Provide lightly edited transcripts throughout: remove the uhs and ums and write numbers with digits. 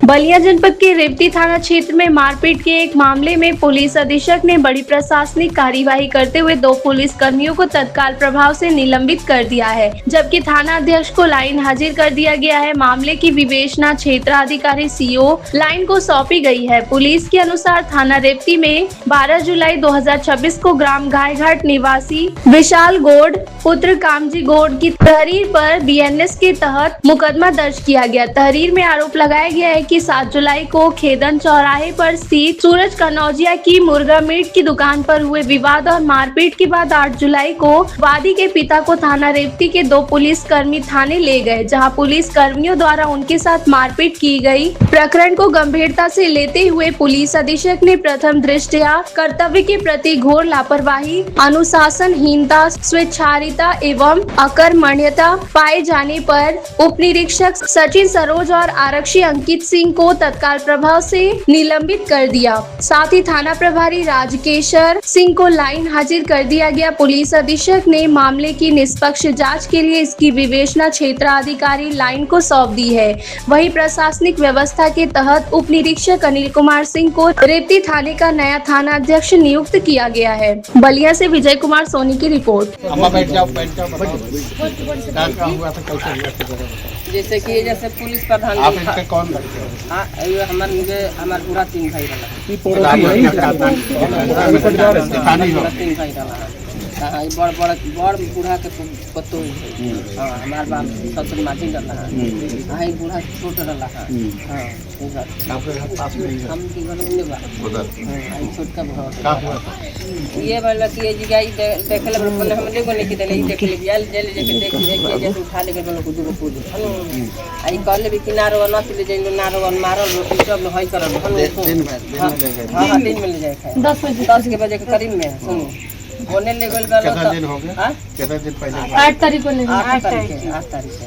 बलिया जनपद के रेवती थाना क्षेत्र में मारपीट के एक मामले में पुलिस अधीक्षक ने बड़ी प्रशासनिक कार्यवाही करते हुए 2 पुलिस कर्मियों को तत्काल प्रभाव से निलंबित कर दिया है, जबकि थाना अध्यक्ष को लाइन हाजिर कर दिया गया है। मामले की विवेचना क्षेत्राधिकारी सीओ लाइन को सौंपी गई है। पुलिस के अनुसार थाना रेवती में 12 जुलाई 2026 को ग्राम गायघाट निवासी विशाल गौड़ पुत्र कामजी गौड़ की तहरीर पर बीएनएस के तहत मुकदमा दर्ज किया गया। तहरीर में आरोप लगाया गया है कि 7 जुलाई को खेदन चौराहे पर स्थित सूरज कनौजिया की मुर्गा मीट की दुकान पर हुए विवाद और मारपीट के बाद 8 जुलाई को वादी के पिता को थाना रेवती के 2 पुलिस कर्मी थाने ले गए, जहां पुलिस कर्मियों द्वारा उनके साथ मारपीट की गई। प्रकरण को गंभीरता से लेते हुए पुलिस अधीक्षक ने प्रथम दृष्टया कर्तव्य के प्रति घोर लापरवाही, अनुशासनहीनता, स्वेच्छाचारिता एवं अकर्मण्यता पाए जाने पर उप निरीक्षक सचिन सरोज और आरक्षी अंकित सिंह को तत्काल प्रभाव से निलंबित कर दिया। साथ ही थाना प्रभारी राजकेशर सिंह को लाइन हाजिर कर दिया गया। पुलिस अधीक्षक ने मामले की निष्पक्ष जांच के लिए इसकी विवेचना क्षेत्राधिकारी लाइन को सौंप दी है। वहीं प्रशासनिक व्यवस्था के तहत उप निरीक्षक अनिल कुमार सिंह को रेवती थाने का नया थाना अध्यक्ष नियुक्त किया गया है। बलिया से विजय कुमार सोनी की रिपोर्ट। जैसे कि जैसे पुलिस प्रधान आप इनके कौन लगते हो? हमार पूरा 3 भाई रहा। 3 भाई रहा। हाँ, बड़ बूढ़ा के पत्तो हमार बाप सबसे माटी रहा। हाँ, बूढ़ा छोट रहा। हाँ, हम की घर में बा छोटका भाव ये बोला कि देखे ला पहले हम देखो नहीं कि देख ले जेल जेल जाके देख ले जैसे उठा लेके बोलो कुछ को पुलिस आई कहले भी किनारो न चले जाइलो नारो मारल सब हई करल हां 3 में ले जाए 10 के बजे के करीब में सुनो होने ले गल कितना दिन हो गया? हां कितना दिन पहले? 8 तारीख को ले 8 तारीख से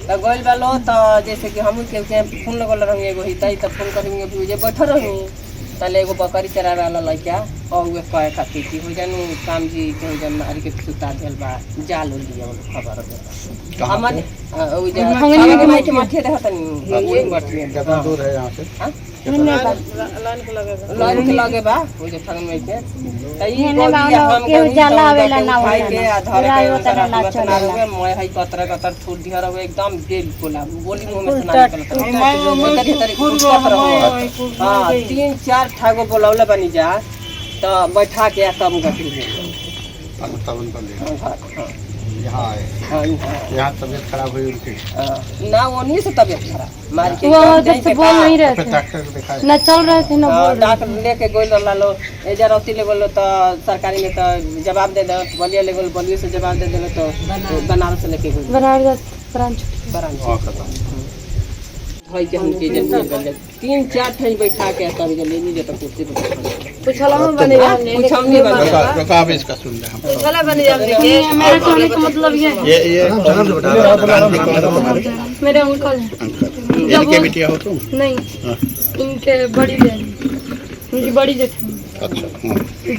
तो गोल वालो तो जैसे कि हम के फोन लगल रही एगो हिताई तो फोन करेंगे बुझे बैठल रही तले एगो बकरी चरावे वाला लइका और वे कहे खातिर कि हो जानू काम जी के जन मार के सुता देल बा जाल हो लिया खबर है हमन ओ जगह के माथे रहतनी वही बैठे कितना दूर है यहां से? लाइन के लगे बा वो जो ठगन में के तई के जाला आवेला ना खाई के आधार के ना चला मैं हई कतर फूल दिहर हो एकदम दिल बोला बोली मुंह में सुना निकलता हां 3-4 ठागो बोलौले बनी जा तो बैठा के तब गति तब कर यहाँ तबीयत खराब हुई उनकी ना उन्हीं से तबीयत खराब मार के वो जब से बोल नहीं रहे थे ना चल रहे थे ना डॉक्टर लेके गोल लालो एजा रौती ले बोलो तो सरकारी में तो जवाब दे दो बलिया ले बोल बलिया से जवाब दे देलो तो बनारस से लेके गोल बनारस ब्रांच भाई के हम के जन 3-4 ठन बैठा के तब ले नहीं देता कुर्सी पे पूछला में बने कुछ हम नहीं बने रुका अब इसका सुन ले हम पूछला बने जाओ देखिए मेरे कहने का मतलब ये मेरे अंकल हैं। इनके बिटिया हो तुम? नहीं इनके बड़ी बहन उनकी बड़ी जेठानी। अच्छा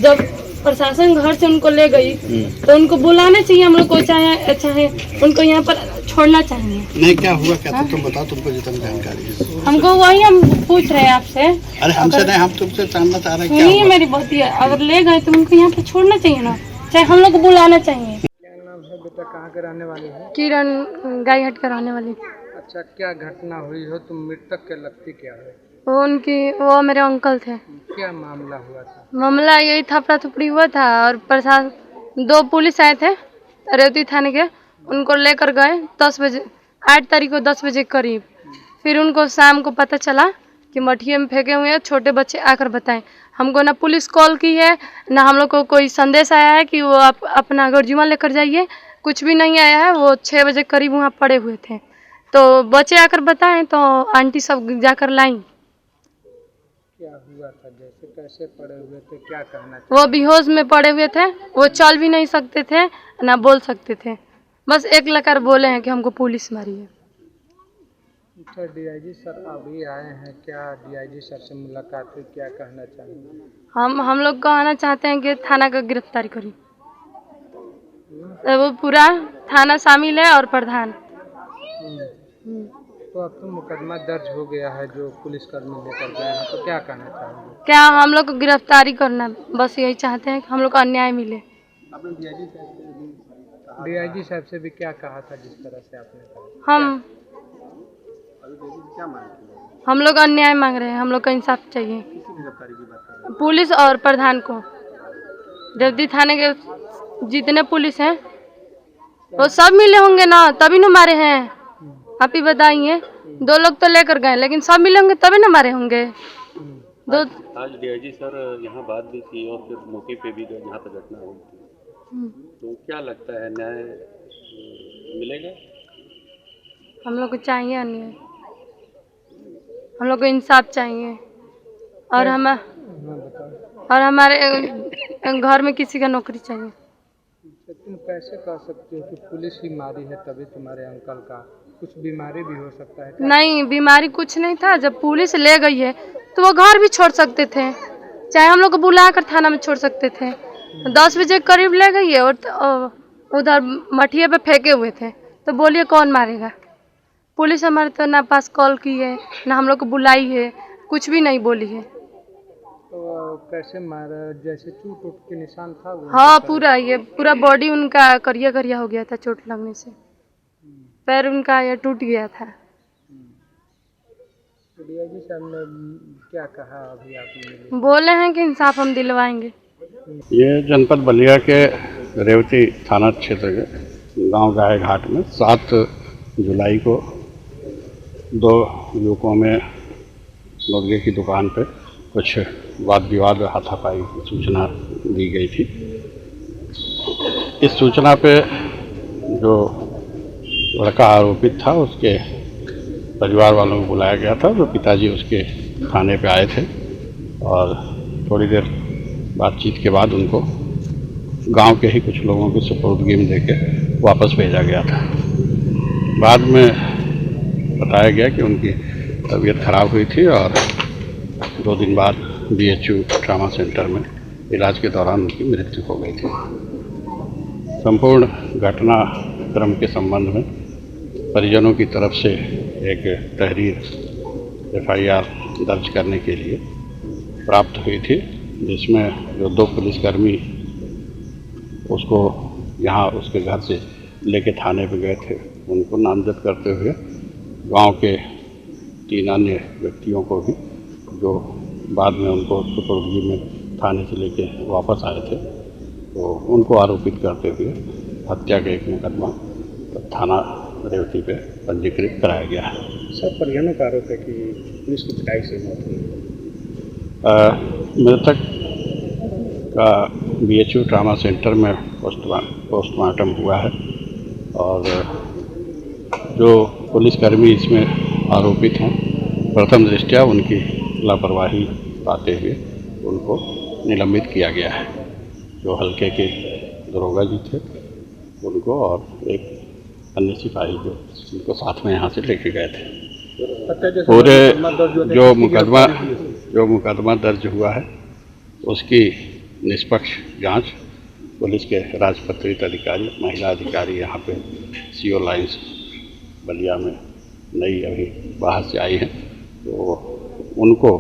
जब प्रशासन घर से उनको ले गई तो उनको बुलाना चाहिए हम लोग को, चाहे उनको यहाँ पर छोड़ना चाहिए। नहीं क्या हुआ क्या तुम बताओ, तुमको जितनी जानकारी है। हमको वही हम पूछ रहे हैं आपसे। अरे हमसे नहीं, हम तुमसे जानना चाह रहे हैं सुनिए मेरी बात, अगर ले गए तो उनको यहाँ पर छोड़ना चाहिए ना, चाहे हम लोग को बुलाना चाहिए। क्या नाम है बेटा, कहाँ के रहने वाली है? किरण गायघाट का रहने वाली। अच्छा, क्या घटना हुई हो? तुम मृतक के लगती क्या है? वो मेरे अंकल थे। क्या मामला हुआ था? मामला यही थपड़ा थपड़ी हुआ था और प्रशासन 2 पुलिस आए थे रेवती थाने के, उनको लेकर गए 10 बजे 8 तारीख को 10 बजे करीब। फिर उनको शाम को पता चला कि मठिए में फेंके हुए हैं, छोटे बच्चे आकर बताएं। हमको ना पुलिस कॉल की है ना हम लोग को कोई संदेश आया है कि वो अपना गर्जुमा लेकर जाइए, कुछ भी नहीं आया है। वो 6 बजे करीब वहाँ पड़े हुए थे तो बच्चे आकर बताएं तो आंटी सब जाकर लाई। क्या हुआ था? जैसे कैसे पड़े हुए थे, क्या कहना? वो बेहोश में पड़े हुए थे, वो चल भी नहीं सकते थे ना बोल सकते थे, बस एक लकार बोले हैं कि हमको पुलिस मारी है। अच्छा, डीआईजी सर अभी आए हैं, क्या डीआईजी सर से मुलाकात हुई, क्या कहना चाहेंगे? हम लोग कहना चाहते हैं कि थाना का गिरफ्तारी करी, वो पूरा थाना शामिल है और प्रधान। तो अब तो मुकदमा दर्ज हो गया है जो पुलिसकर्मी लेकर गए हैं, तो क्या कहना चाहेंगे? क्या हम लोग को गिरफ्तारी करना है, बस यही चाहते हैं कि हम लोग को अन्याय मिले। डीआईजी साहब से भी क्या कहा था जिस तरह से आपने कहा? हम लोग अन्याय मांग रहे हैं, हम लोग को इंसाफ चाहिए। पुलिस और प्रधान को, देवती थाने के जितने पुलिस हैं वो सब मिले होंगे ना, तभी ना मारे हैं। आप ही बताइए, 2 लोग तो लेकर गए लेकिन सब मिले होंगे तभी ना मारे होंगे। आज डीआईजी सर यहाँ बात भी की और फिर मौके पे भी गए जहाँ पर घटना हुई थी, तो क्या लगता है न्याय मिलेगा? हम लोग को चाहिए अन्याय, हम लोग को इंसाफ चाहिए और हमारे घर में किसी का नौकरी चाहिए। तुम कैसे कह सकते हो कि पुलिस ही मारी है तभी तुम्हारे अंकल का कुछ बीमारी भी हो सकता है? नहीं, बीमारी कुछ नहीं था। जब पुलिस ले गई है तो वो घर भी छोड़ सकते थे, चाहे हम लोग को बुला कर थाना में छोड़ सकते थे। 10 बजे करीब ले गई है और उधर मठिया पे फेंके हुए थे, तो बोलिए कौन मारेगा? पुलिस हमारे तो ना पास कॉल की है ना हम लोग को बुलाई है, कुछ भी नहीं बोली है। तो कैसे मारा? जैसे चोट के निशान था वो? हाँ, पूरा बॉडी उनका करिया करिया हो गया था चोट लगने से, पैर उनका ये टूट गया था। डीआईजी साहब ने क्या कहा अभी आपने? बोले हैं कि इंसाफ हम दिलवाएंगे। ये जनपद बलिया के रेवती थाना क्षेत्र के गांव गाय घाट में 7 जुलाई को 2 युवकों में मुर्गे की दुकान पे कुछ वाद विवाद हाथापाई की सूचना दी गई थी। इस सूचना पे जो लड़का आरोपित था उसके परिवार वालों को बुलाया गया था, तो पिताजी उसके थाने पे आए थे और थोड़ी देर बातचीत के बाद उनको गांव के ही कुछ लोगों की सुपुर्दगी में देके वापस भेजा गया था। बाद में बताया गया कि उनकी तबीयत खराब हुई थी और 2 दिन बाद BHU ट्रामा सेंटर में इलाज के दौरान उनकी मृत्यु हो गई थी। संपूर्ण घटनाक्रम के संबंध में परिजनों की तरफ से एक तहरीर FIR दर्ज करने के लिए प्राप्त हुई थी, जिसमें जो 2 पुलिसकर्मी उसको यहाँ उसके घर से लेके थाने पे गए थे उनको नामजद करते हुए गांव के 3 अन्य व्यक्तियों को भी, जो बाद में उनको सुपुर्दगी में थाने से लेके वापस आए थे, तो उनको आरोपित करते हुए हत्या का एक मुकदमा थाना रेवती पे पंजीकृत कराया गया है। सब परिजनों का आरोप है कि पुलिस की पिटाई से मौत हुई। मृतक का BHU ट्रामा सेंटर में पोस्टमार्टम हुआ है और जो पुलिसकर्मी इसमें आरोपित हैं, प्रथम दृष्टया उनकी लापरवाही पाते हुए उनको निलंबित किया गया है। जो हल्के के दरोगा जी थे उनको और एक अन्य सिपाही जो साथ में यहाँ से लेके गए थे। पूरे जो मुकदमा दर्ज हुआ है उसकी निष्पक्ष जांच पुलिस के राजपत्रित अधिकारी, महिला अधिकारी यहाँ पे CO लाइन्स बलिया में नई अभी बाहर से आई हैं, तो उनको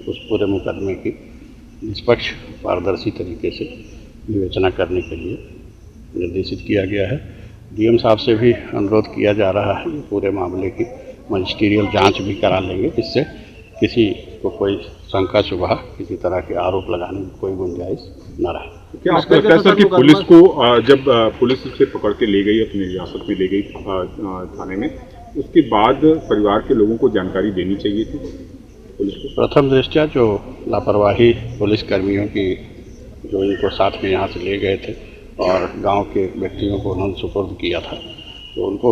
उस पूरे मुकदमे की निष्पक्ष पारदर्शी तरीके से विवेचना करने के लिए निर्देशित किया गया है। DM साहब से भी अनुरोध किया जा रहा है पूरे मामले की मजिस्ट्रियल जांच भी करा लेंगे, जिससे किसी को कोई शंका शुबह किसी तरह के आरोप लगाने की कोई गुंजाइश न रहे। क्या आपको लगता है सर कि पुलिस को जब पुलिस से पकड़ के ले गई, अपनी हिरासत में ले गई थाने में, उसके बाद परिवार के लोगों को जानकारी देनी चाहिए थी पुलिस को? प्रथम दृष्टया जो लापरवाही पुलिस कर्मियों की, जो इनको साथ में यहाँ से ले गए थे और गांव के व्यक्तियों को उन्होंने सुपुर्द किया था, तो उनको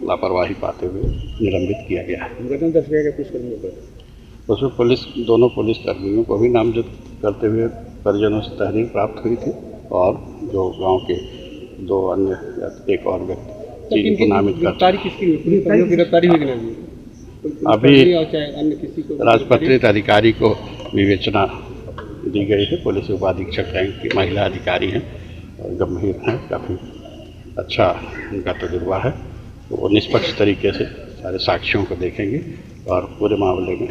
लापरवाही पाते हुए निलंबित किया गया है। उसमें दोनों पुलिस कर्मियों को भी नामजद करते हुए परिजनों से तहरीर प्राप्त हुई थी और जो गांव के 2 अन्य एक और व्यक्ति को नामित गिरफ्तारी अभी राजपत्रित अधिकारी को विवेचना दी गई है। पुलिस उपाधीक्षक रैंक की महिला अधिकारी हैं और गंभीर हैं, काफ़ी अच्छा उनका तजुर्बा है, तो वो निष्पक्ष तरीके से सारे साक्ष्यों को देखेंगे और पूरे मामले में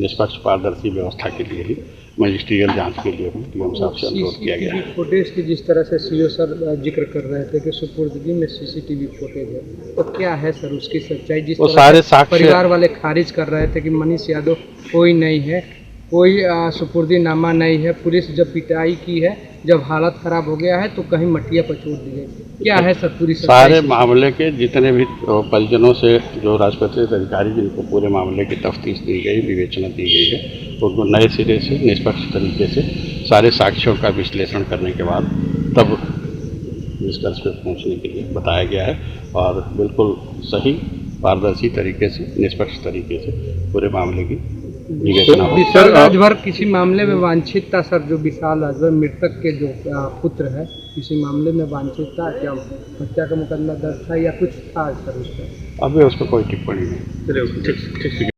निष्पक्ष पारदर्शी व्यवस्था के लिए ही मजिस्ट्रियल जांच के लिए डीएम साहब से अनुरोध किया गया है। फुटेज की जिस तरह से सीओ सर जिक्र कर रहे थे कि सुपुर्दगी में सीसीटीवी फुटेज है, तो क्या है सर उसकी सच्चाई? जिस वो तरह सारे से साक्ष्य परिवार वाले खारिज कर रहे थे कि मनीष यादव कोई नहीं है, कोई सुपुर्दीनामा नहीं है, पुलिस जब पिटाई की है, जब हालत खराब हो गया है तो कहीं मटिया पर छोड़ दी गई, क्या है सर पूरी सारे मामले के जितने भी परिजनों से जो राजपत्रित अधिकारी जिनको पूरे मामले की तफ्तीश दी गई, विवेचना दी गई है, उनको नए सिरे से निष्पक्ष तरीके से सारे साक्ष्यों का विश्लेषण करने के बाद तब निष्कर्ष पर पहुंचने के लिए बताया गया है और बिल्कुल सही पारदर्शी तरीके से निष्पक्ष तरीके से पूरे मामले की विवेचना होगी। विशाल राजभर किसी मामले में वांछित था सर, जो विशाल राजभर मृतक के जो पुत्र है, किसी मामले में वांछित था क्या? हत्या का मुकदमा दर्ज था या कुछ था सर उस पर? अभी उस पर कोई टिप्पणी नहीं।